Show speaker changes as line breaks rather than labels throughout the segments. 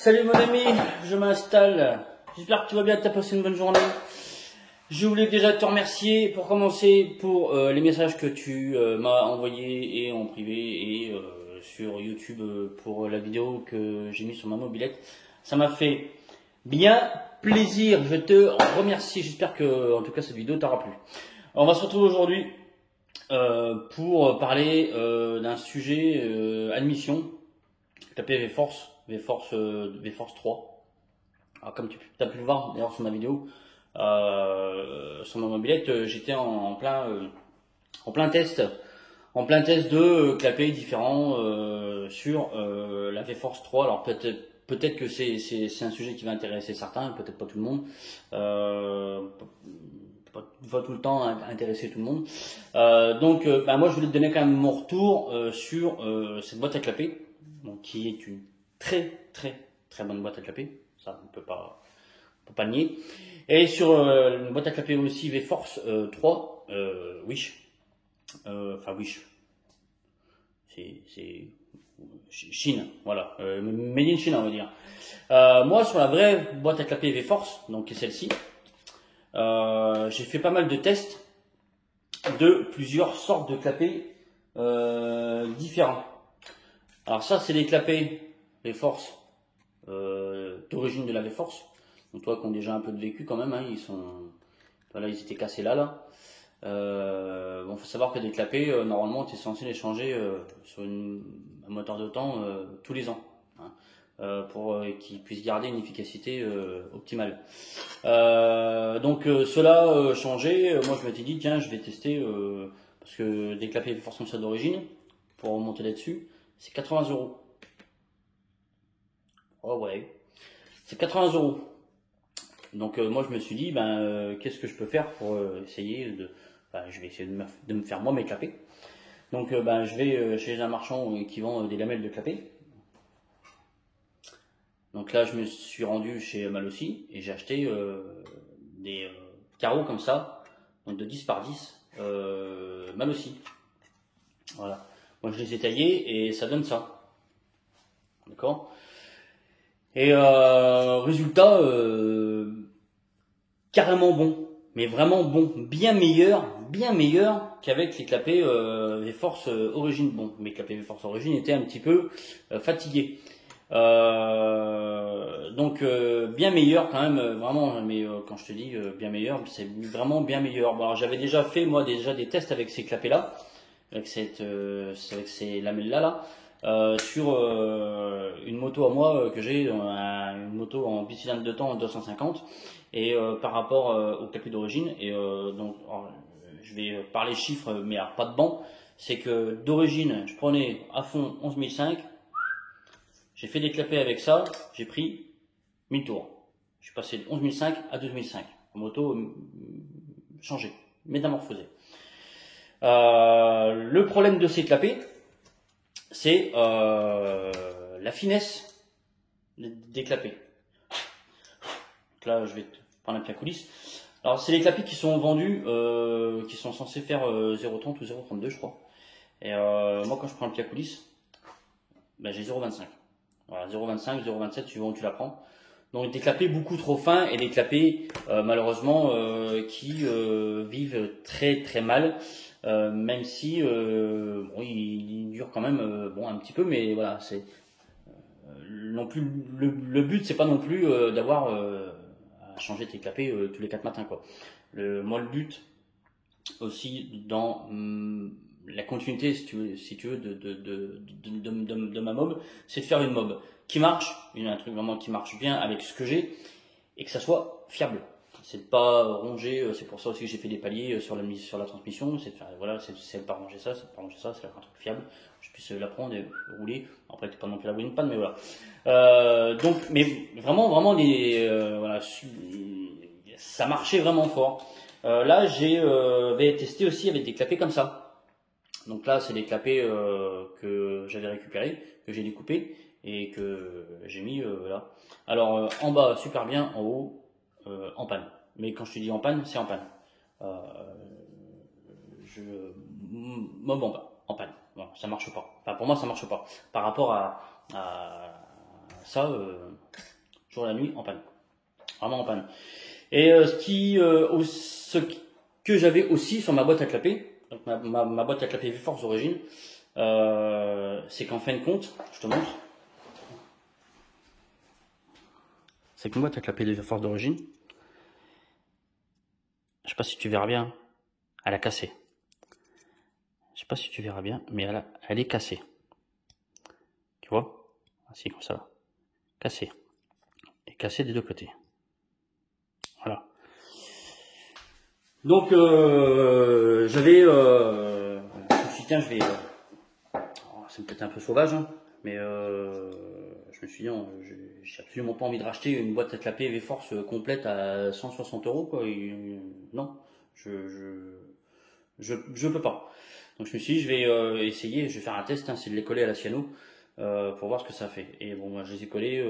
Salut mon ami, je m'installe. J'espère que tu vas bien, que tu as passé une bonne journée. Je voulais déjà te remercier pour commencer pour les messages que tu m'as envoyés et en privé et sur YouTube pour la vidéo que j'ai mise sur ma mobilette. Ça m'a fait bien plaisir, je te remercie. J'espère que en tout cas cette vidéo t'aura plu. Alors, on va se retrouver aujourd'hui pour parler d'un sujet admission. Tapez VForce 3. Alors, comme tu as pu le voir d'ailleurs sur ma vidéo, sur ma mobilette, j'étais en plein test, de clapets différents sur la VForce 3. Alors peut-être que c'est un sujet qui va intéresser certains, peut-être pas tout le monde. Pas tout le temps intéresser tout le monde. Moi je voulais te donner quand même mon retour sur cette boîte à clapets, donc, qui est une très bonne boîte à clapets. Ça on peut pas le nier. Et sur une boîte à clapets aussi VForce 3 Wish. Wish. C'est Chine, voilà. Made in Chine on va dire. Moi sur la vraie boîte à clapets VForce, donc celle-ci, j'ai fait pas mal de tests de plusieurs sortes de clapets différents. Alors ça c'est des clapets VForce d'origine de la VForce. Donc toi qui ont déjà un peu de vécu quand même, hein, ils étaient cassés là. Faut savoir que des clapets, normalement tu es censé les changer sur un moteur de temps tous les ans, hein, pour qu'ils puissent garder une efficacité optimale. Cela changé, moi je m'étais dit tiens je vais tester parce que des clapets VForce comme ça d'origine, pour monter là-dessus, c'est 80 €. Oh ouais, c'est 80 €. Donc moi je me suis dit qu'est-ce que je peux faire pour essayer de, je vais essayer de me faire moi mes clapets. Donc je vais chez un marchand qui vend des lamelles de clapets. Donc là je me suis rendu chez Malossi et j'ai acheté des carreaux comme ça, donc de 10 par 10 Malossi. Voilà. Moi je les ai taillés et ça donne ça. D'accord. Et résultat carrément bon, mais vraiment bon, bien meilleur qu'avec les clapets VForce origine. Bon, mes clapets VForce origine étaient un petit peu fatigués. Bien meilleur quand même, vraiment, mais quand je te dis bien meilleur, c'est vraiment bien meilleur. Bon, alors j'avais déjà fait moi des tests avec ces clapets là, avec ces lamelles là, sur une moto à moi que j'ai, une moto en bicylindre de temps en 250, et par rapport au clapet d'origine, et je vais parler chiffres mais alors pas de banc, c'est que d'origine je prenais à fond 11005, j'ai fait des clapets avec ça, j'ai pris 1000 tours, je suis passé de 11005 à 12005, moto changée, métamorphosée. Le problème de ces clapets, c'est la finesse des clapets. Donc là, je vais te prendre un pied à coulisses. Alors, c'est les clapets qui sont vendus, qui sont censés faire 0,30 ou 0,32, je crois. Et moi, quand je prends le pied à coulisses, j'ai 0,25. Voilà, 0,25, 0,27, suivant où tu la prends. Donc, des clapets beaucoup trop fins et des clapets, malheureusement, qui vivent très mal. Même si il dure quand même un petit peu, mais voilà, c'est non plus le but, c'est pas non plus d'avoir à changer tes clapets tous les 4 matins, quoi. Moi le but aussi dans la continuité, si tu veux de ma mob, c'est de faire une mob qui marche, un truc vraiment qui marche bien avec ce que j'ai, et que ça soit fiable. C'est de pas ronger, c'est pour ça aussi que j'ai fait des paliers sur la transmission, c'est de faire, voilà, c'est de pas ronger ça, c'est de pas ronger ça, c'est un truc fiable, je puisse la prendre et rouler. Après t'es pas non plus la bonne panne, mais voilà. Mais vraiment voilà, ça marchait vraiment fort. Là j'avais testé aussi avec des clapets comme ça. Donc là c'est des clapets que j'avais récupérés, que j'ai découpés et que j'ai mis là. Alors en bas super bien, en haut en panne. Mais quand je te dis en panne, c'est en panne. Mob en bas, en panne. Bon, ça marche pas. Enfin, pour moi, ça marche pas. Par rapport à Ça, jour et la nuit, en panne. Vraiment en panne. Et ce que j'avais aussi sur ma boîte à clapper, donc ma boîte à clapper V-Force d'origine, c'est qu'en fin de compte, je te montre, c'est qu'une boîte à clapper V-Force d'origine, je sais pas si tu verras bien, elle a cassé. Je sais pas si tu verras bien, mais elle est cassée. Tu vois? Ainsi comme ça là. Cassée. Et cassée des deux côtés. Voilà. Donc je me suis dit tiens je vais c'est peut-être un peu sauvage hein, mais je me suis dit j'ai absolument pas envie de racheter une boîte à clapper V-Force complète à 160 € quoi. Non, je peux pas. Donc je me suis dit je vais essayer, je vais faire un test, hein, c'est de les coller à la cyano pour voir ce que ça fait. Et bon moi je les ai collés,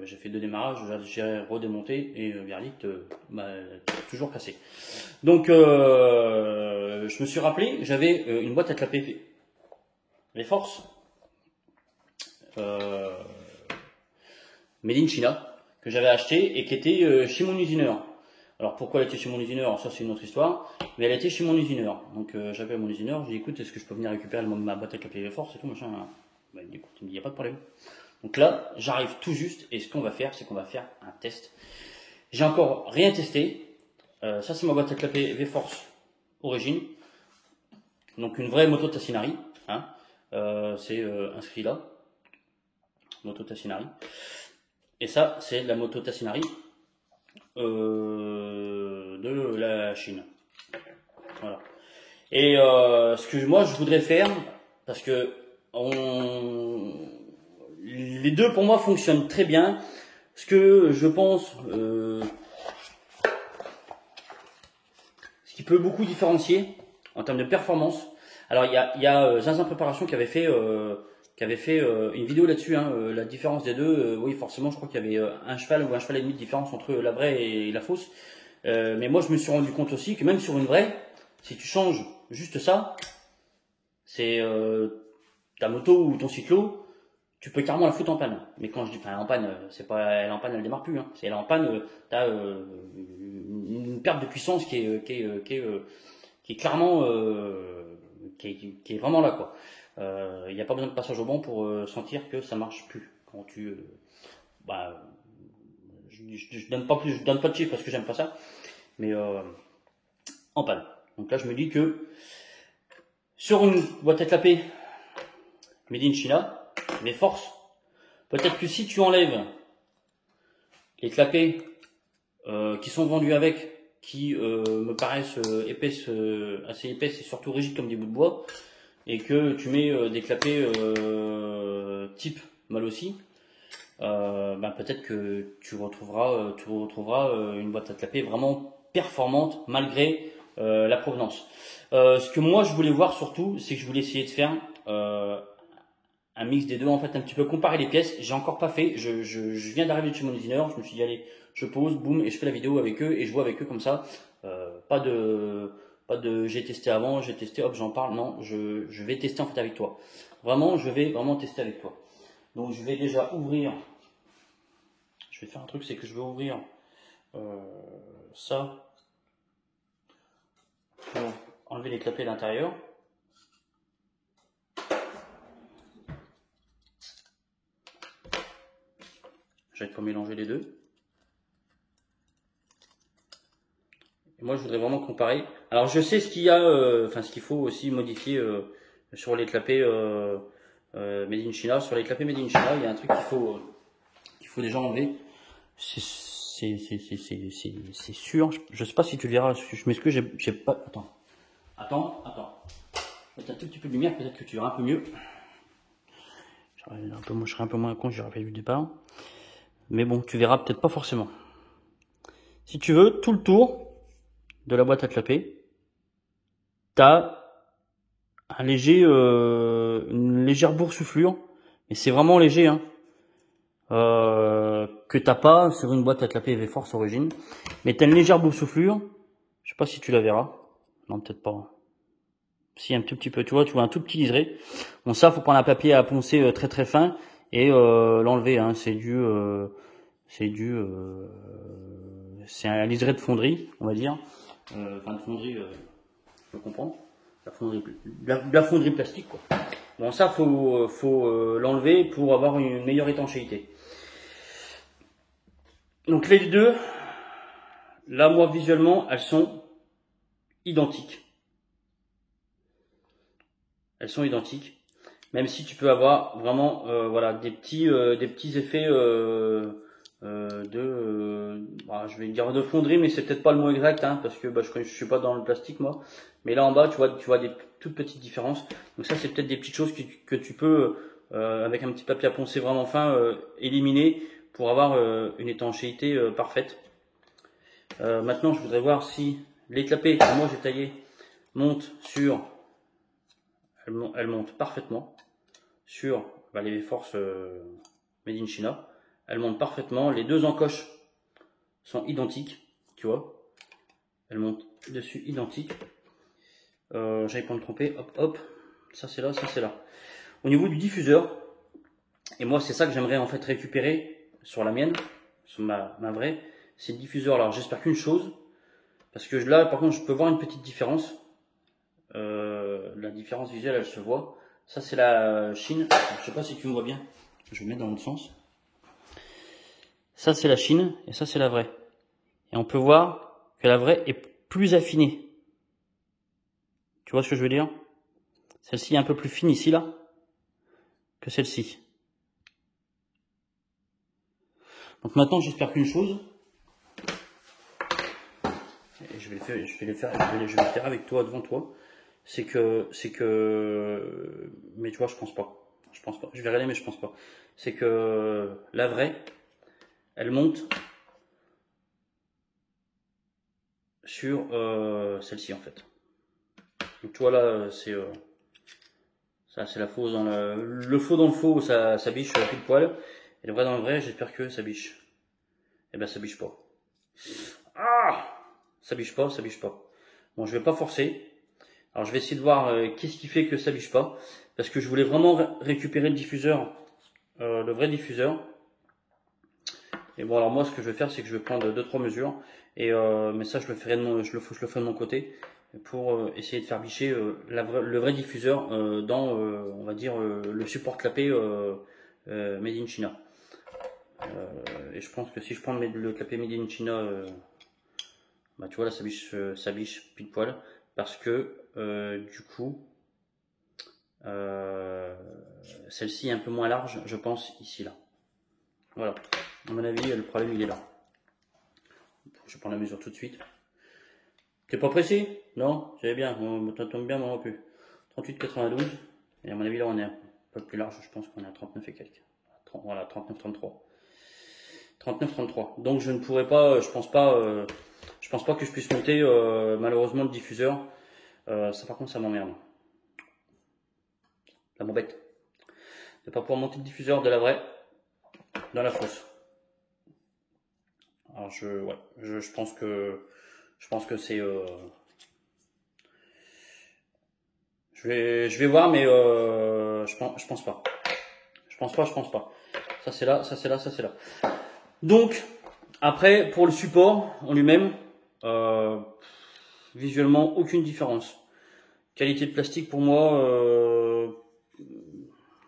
j'ai fait 2 démarrages, j'ai redémonté et verdict toujours cassé. Donc je me suis rappelé, j'avais une boîte à clapper V-Force Made in China que j'avais acheté et qui était chez mon usineur. Alors pourquoi elle était chez mon usineur? Ça c'est une autre histoire, mais elle était chez mon usineur. Donc j'appelle mon usineur, je lui dis écoute, est-ce que je peux venir récupérer ma boîte à clapper V-Force et tout machin. Ben, écoute, il me dit il n'y a pas de problème. Donc là, j'arrive tout juste et ce qu'on va faire, c'est qu'on va faire un test. J'ai encore rien testé. Ça c'est ma boîte à clapper V-Force origine. Donc une vraie moto Tassinari. Hein. C'est inscrit là. Moto Tassinari. Et ça, c'est la moto Tassinari de la Chine. Voilà. Et ce que moi je voudrais faire, parce que les deux pour moi fonctionnent très bien. Ce que je pense, ce qui peut beaucoup différencier en termes de performance. Alors il y a Zinzin Préparation qui avait fait une vidéo là-dessus, hein, la différence des deux. Oui, forcément, je crois qu'il y avait un cheval ou un cheval et demi de différence entre la vraie et la fausse. Mais moi, je me suis rendu compte aussi que même sur une vraie, si tu changes juste ça, c'est ta moto ou ton cyclo, tu peux carrément la foutre en panne. Mais quand je dis en panne, c'est pas elle est en panne, elle démarre plus. Hein. C'est elle est en panne, t'as une perte de puissance qui est clairement qui est vraiment là quoi. Il n'y a pas besoin de passage au banc pour sentir que ça marche plus quand tu je donne pas plus, je donne pas de chiffres parce que j'aime pas ça, mais en panne. Donc là je me dis que sur une boîte à clapper Made in China, les forces, peut-être que si tu enlèves les clapets qui sont vendus avec, qui me paraissent assez épaisses et surtout rigides comme des bouts de bois, et que tu mets des clapets type Malossi, peut-être que tu retrouveras une boîte à clapper vraiment performante malgré la provenance. Ce que moi je voulais voir surtout, c'est que je voulais essayer de faire un mix des deux, en fait un petit peu comparer les pièces. J'ai encore pas fait, je viens d'arriver de chez mon usineur, je me suis dit allez, je pose, boum, et je fais la vidéo avec eux et je vois avec eux comme ça. Pas de j'ai testé avant, j'ai testé, hop j'en parle, non, je vais tester en fait avec toi. Vraiment, je vais vraiment tester avec toi. Donc je vais déjà ouvrir, je vais faire un truc, c'est que je vais ouvrir ça pour enlever les clapets à l'intérieur. Je vais pas mélanger les deux. Et moi je voudrais vraiment comparer. Alors je sais ce qu'il y a, ce qu'il faut aussi modifier sur les clapets Made in China. Sur les clapets Made in China, il y a un truc qu'il faut déjà enlever. C'est sûr. Je sais pas si tu le verras. Je m'excuse, j'ai pas. Attends. Peut-être un tout petit peu de lumière, peut-être que tu verras un peu mieux. Je serais un peu moins con, j'aurais fait du départ. Mais bon, tu verras peut-être pas forcément. Si tu veux, tout le tour de la boîte à clapper, t'as une légère boursouflure, mais c'est vraiment léger, hein, que t'as pas sur une boîte à clapper V-Force origine. Mais t'as une légère boursouflure, je sais pas si tu la verras, non peut-être pas. Si un tout petit peu, tu vois un tout petit liseré. Bon ça, faut prendre un papier à poncer très très fin et l'enlever. Hein, c'est un liseré de fonderie, on va dire. Enfin de fonderie, je comprends. La fonderie plastique, quoi. Bon, ça faut l'enlever pour avoir une meilleure étanchéité. Donc les deux, là moi visuellement, elles sont identiques. Elles sont identiques. Même si tu peux avoir vraiment voilà des petits effets je vais dire de fonderie, mais c'est peut-être pas le mot exact, hein, parce que je suis pas dans le plastique moi. Mais là en bas, tu vois des toutes petites différences. Donc ça, c'est peut-être des petites choses que tu peux avec un petit papier à poncer vraiment fin éliminer pour avoir une étanchéité parfaite. Maintenant, je voudrais voir si l'éclapé que moi j'ai taillé monte sur, elle monte parfaitement sur les forces Made in China. Elle monte parfaitement. Les deux encoches sont identiques, tu vois. Elles montent dessus identiques. J'avais pas me tromper. Hop, hop. Ça c'est là, ça c'est là. Au niveau du diffuseur, et moi c'est ça que j'aimerais en fait récupérer sur la mienne, sur ma vraie, c'est le diffuseur. Alors j'espère qu'une chose, parce que là par contre je peux voir une petite différence. La différence visuelle elle se voit. Ça c'est la Chine. Alors, je sais pas si tu me vois bien. Je vais mettre dans l'autre sens. Ça c'est la Chine et ça c'est la vraie. Et on peut voir que la vraie est plus affinée. Tu vois ce que je veux dire? Celle-ci est un peu plus fine ici là que celle-ci. Donc maintenant j'espère qu'une chose, et je vais le faire avec toi devant toi, c'est que mais tu vois je pense pas. Je vais regarder mais je pense pas. C'est que la vraie, elle monte sur celle-ci en fait. Donc tu vois là c'est ça c'est la fausse dans le faux dans le faux, ça biche pile poil. Et le vrai dans le vrai, j'espère que ça biche. Eh ben ça biche pas. Ah, ça biche pas, ça biche pas. Bon, je vais pas forcer. Alors je vais essayer de voir qu'est-ce qui fait que ça biche pas, parce que je voulais vraiment récupérer le diffuseur, le vrai diffuseur. Et bon alors moi ce que je vais faire c'est que je vais prendre 2-3 mesures et mais ça je le ferai je le ferai de mon côté pour essayer de faire bicher le vrai diffuseur dans on va dire le support clapet Made in China. Et je pense que si je prends le clapet Made in China, tu vois là ça biche pile poil parce que du coup celle-ci est un peu moins large je pense ici là. Voilà, à mon avis le problème il est là. Je prends la mesure tout de suite. T'es pas précis? Non? J'avais bien, ça tombe bien, moi non plus. 38,92. Et à mon avis, là, on est un peu plus large. Je pense qu'on est à 39 et quelques. Voilà, 39,33. 39,33. Donc, je ne pourrais pas, je pense pas que je puisse monter, malheureusement, le diffuseur. Ça, par contre, ça m'emmerde. Ça m'embête. De pas pouvoir monter le diffuseur de la vraie dans la fausse. Alors, je pense que c'est, je vais voir, mais je pense pas. Je pense pas. Ça c'est là, ça c'est là, ça c'est là. Donc, après, pour le support en lui-même, visuellement, aucune différence. Qualité de plastique pour moi,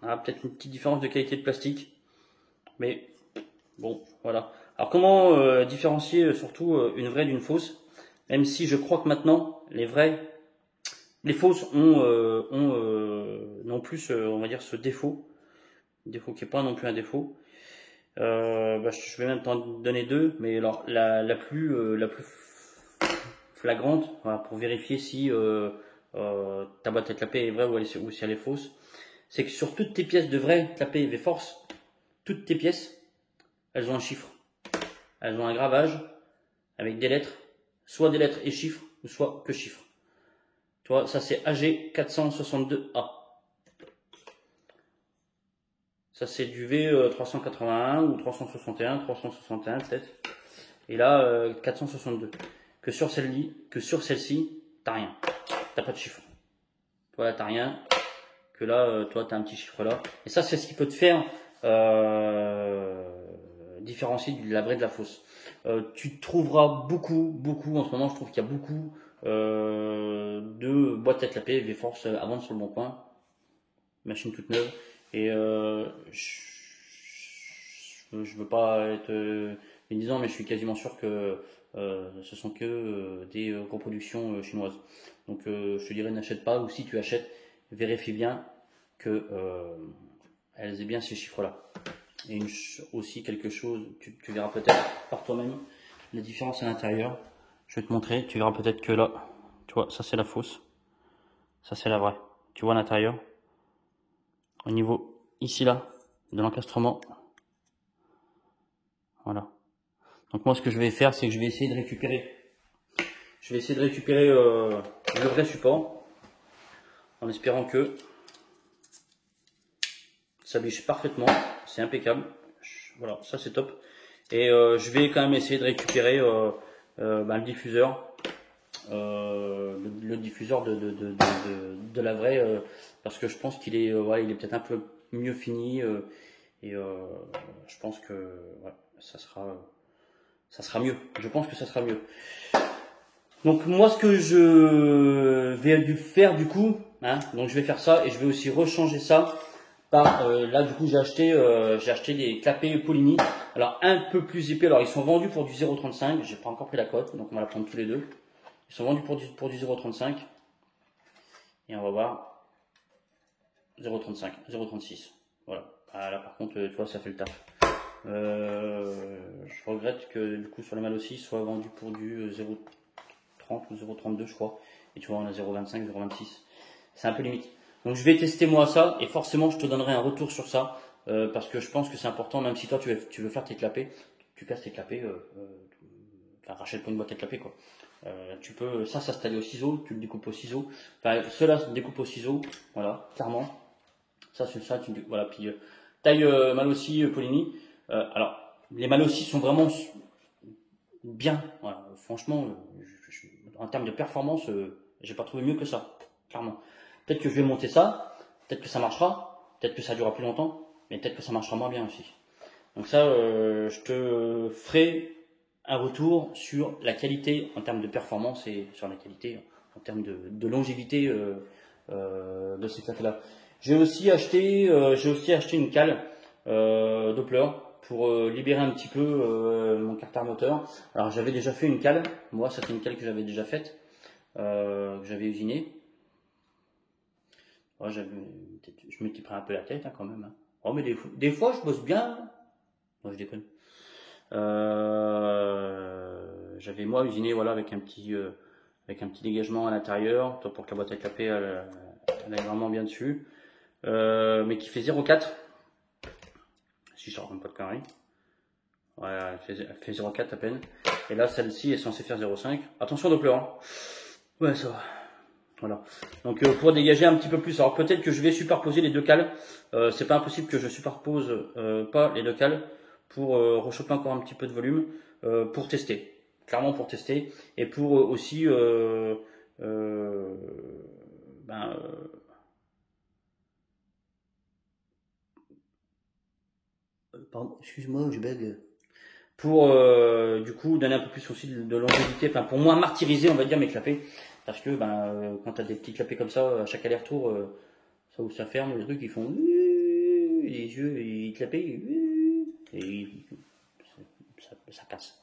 peut-être une petite différence de qualité de plastique. Mais bon, voilà. Alors comment différencier surtout une vraie d'une fausse? Même si je crois que maintenant, les fausses non plus, on va dire, ce défaut qui est pas non plus un défaut. Je vais même t'en donner deux, mais alors la plus flagrante, voilà, pour vérifier si ta boîte à clapet est vraie ou si elle est fausse, c'est que sur toutes tes pièces de vrai clapet V-Force, toutes tes pièces, elles ont un chiffre, elles ont un gravage avec des lettres, soit des lettres et chiffres, ou soit que chiffres. Tu vois, ça c'est AG462A. Ça c'est du V381 ou 361 peut-être. Et là 462. Que sur celle-ci, t'as rien. T'as pas de chiffre. Voilà, t'as rien. Que là, toi, t'as un petit chiffre là. Et ça, c'est ce qui peut te faire différencier de la vraie de la fausse. Tu trouveras beaucoup en ce moment, je trouve qu'il y a beaucoup de boîtes à clapper V-Force à vendre sur le bon coin, machine toute neuve, et je veux pas être médisant, mais je suis quasiment sûr que ce sont que des reproductions chinoises. Donc je te dirais n'achète pas, ou si tu achètes, vérifie bien que elles aient bien ces chiffres-là. Et aussi quelque chose, tu verras peut-être par toi-même la différence à l'intérieur. Je vais te montrer, tu verras peut-être que là, tu vois, ça c'est la fausse, ça c'est la vraie. Tu vois à l'intérieur, au niveau ici là, de l'encastrement. Voilà. Donc moi ce que je vais faire, c'est que je vais essayer de récupérer. Je vais essayer de récupérer le vrai support, en espérant que ça biche parfaitement, c'est impeccable. Voilà, ça c'est top. Et je vais quand même essayer de récupérer le diffuseur, le diffuseur de la vraie, parce que je pense qu'il est, il est peut-être un peu mieux fini, et je pense que ça sera mieux. Je pense que ça sera mieux. Donc moi ce que je vais faire du coup, donc je vais faire ça et je vais aussi rechanger ça par là du coup j'ai acheté des clapets Polini. Alors un peu plus épais. Alors ils sont vendus pour du 0,35. J'ai pas encore pris la cote, donc on va la prendre tous les deux. Ils sont vendus pour du 0,35 et on va voir 0,35, 0,36. Voilà. Ah, là par contre tu vois ça fait le taf. Je regrette que du coup sur les mâles aussi soit vendu pour du 0,30 ou 0,32 je crois. Et tu vois on a 0,25, 0,26. C'est un peu limite. Donc je vais tester moi ça et forcément je te donnerai un retour sur ça parce que je pense que c'est important, même si toi tu veux faire tes clapets, tu casses tes clapets, rachète pas une boîte à clapets quoi. Tu peux ça se taille au ciseau, tu le découpes au ciseau. Enfin cela se découpe au ciseau, voilà, clairement. Ça c'est ça, voilà, puis taille Malossi Polini. Alors les Malossi sont vraiment bien, voilà. Franchement, en termes de performance, j'ai pas trouvé mieux que ça, clairement. Peut-être que je vais monter ça, peut-être que ça marchera, peut-être que ça durera plus longtemps, mais peut-être que ça marchera moins bien aussi. Donc ça, je te ferai un retour sur la qualité en termes de performance et sur la qualité en termes de longévité de ces clapets-là. J'ai aussi acheté une cale Doppler pour libérer un petit peu mon carter moteur. Alors j'avais déjà fait une cale, moi ça c'est une cale que j'avais déjà faite, que j'avais usinée. Ouais, je m'étais pris un peu la tête quand même. Oh, mais des fois je bosse bien. Non, je déconne. J'avais moi usiné voilà avec un petit dégagement à l'intérieur, pour que la boîte à clapper elle aille vraiment bien dessus. Mais qui fait 0,4. Si je ne raconte pas de conneries. Voilà, elle fait 0,4 à peine. Et là celle-ci est censée faire 0,5. Attention Doppler. Ouais ça va. Voilà. Donc pour dégager un petit peu plus, alors peut-être que je vais superposer les deux cales. C'est pas impossible que je superpose pas les deux cales pour rechoper encore un petit peu de volume pour tester, clairement pour tester et pour aussi pardon, excuse-moi, je bug. Pour du coup donner un peu plus aussi de longévité, enfin pour moins martyriser on va dire mes clapets. Parce que quand tu as des petits clapets comme ça, à chaque aller-retour, ça ouvre, ça ferme, les trucs ils font les yeux, ils clapent et ça casse.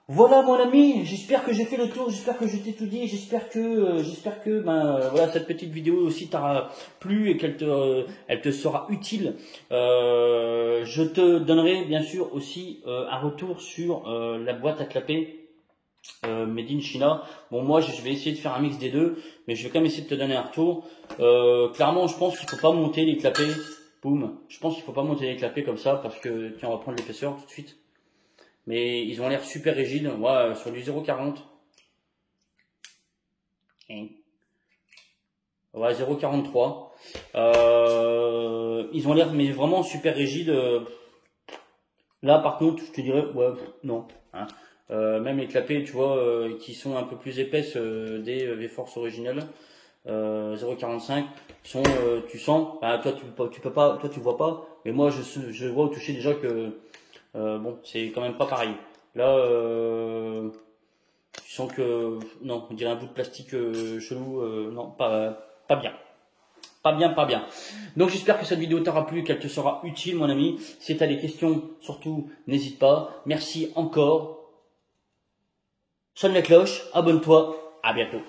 Voilà mon ami, j'espère que j'ai fait le tour, j'espère que je t'ai tout dit, j'espère que voilà cette petite vidéo aussi t'aura plu et elle te sera utile. Je te donnerai bien sûr aussi un retour sur la boîte à clapper. Made in China. Bon moi je vais essayer de faire un mix des deux, mais je vais quand même essayer de te donner un retour. Clairement je pense qu'il faut pas monter les clapets. Boum. Je pense qu'il faut pas monter les clapets comme ça parce que tiens on va prendre l'épaisseur tout de suite. Mais ils ont l'air super rigides. Moi sur du 0,40. Ouais 0,43. Ils ont l'air mais vraiment super rigides. Là par contre je te dirais ouais non. Même les clapets, tu vois, qui sont un peu plus épaisses des V-Force originales, 0,45 sont, tu sens, bah, toi tu peux pas, toi tu vois pas, mais moi je vois au toucher déjà que bon, c'est quand même pas pareil. Là, tu sens que non, on dirait un bout de plastique chelou, non, pas bien. Pas bien, pas bien. Donc j'espère que cette vidéo t'aura plu, qu'elle te sera utile, mon ami. Si tu as des questions, surtout, n'hésite pas. Merci encore. Sonne la cloche, abonne-toi. À bientôt.